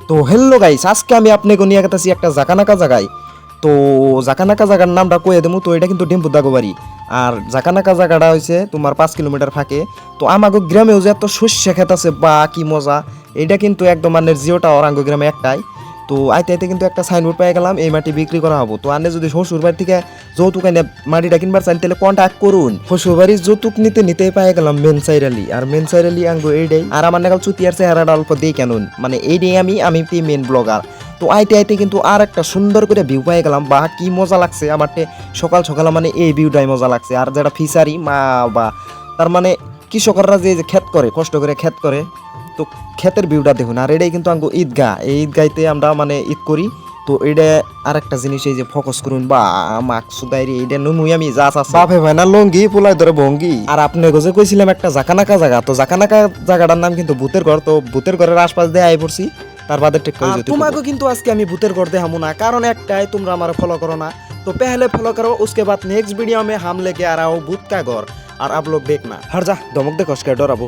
তো hello guys, আজকে আমি আপনাকে নিয়ে গেতেছি একটা জাকানাকা জায়গায়। তো জাকানাকা জায়গার নামটা কয়ে দেবো। তো এটা কিন্তু ডিম্পু দাগোবাড়ি। আর জাকানাকা জায়গাটা হয়েছে তোমার 5 কিলোমিটার ফাঁকে। তো আমাগো গ্রামেও যে এত শস্য খেত আছে বা কি মজা, এটা কিন্তু একদম মানে জিও টাওয়ার আঙ্গো গ্রামে একটাই। তো আইতে আইতে কিন্তু একটা সাইনবোর্ড পেয়ে গেলাম, এই মাটি বিক্রি করা হবো। তো আনে যদি শ্বশুর বাড়ি থেকে যৌতুক এনে মাটিটা কিনবার চান তাহলে কন্ট্যাক্ট করুন। শ্বশুর বাড়ির যৌতুক নিতে নিতেই পেয়ে গেলাম মেনসাইরালি। আর মেনসাইরালি আঙ্গো এইটাই। আর আমার নাগাল চুতি আর চেহারাটা অল্প দেই কেন, মানে এইটাই আমি মেন ব্লগার। তো আইতে আইতে কিন্তু আর একটা সুন্দর করে ভিউ পেয়ে গেলাম, বা কি মজা লাগছে আমার সকাল সকাল, মানে এই ভিউটাই মজা লাগছে। আর যেটা ফিসারি মা বা তার মানে কৃষকরা যে যে ক্ষেত করে, কষ্ট করে ক্ষেত করে, তো ক্ষেতের ভিউটা দেখুন। আর এটাই কিন্তু আঙ্গো ঈদগাহ, এই ঈদগাইতে আমরা মানে ঈদ করি। তো এটা আর একটা জিনিস, এই যে ফোকাস করুন বা মাকসুদাইরি এইটা নুনুই আমি যা আছে বাপে ভাই না লঙ্গি পোলাই ধরে ভঙ্গি। আর আপনি যে কইছিলাম একটা জাকানাকা জায়গা, তো জাকানাকা জায়গাটার নাম কিন্তু ভূতের ঘর। তো ভূতের ঘরের আশপাশ দিয়ে আই পড়ছি, তার বাদে ঠিক করে যেতে তোমাকে কিন্তু আজকে আমি ভূতের ঘর দেখাবো না, কারণ একটাই, তোমরা আমার ফলো করো না। तो पहले फॉलो करो, उसके बाद नेक्स्ट वीडियो में हम लेके आ रहा हूँ भूत का घर और आप लोग देखना। हर जा धमक दे कस के डराबो।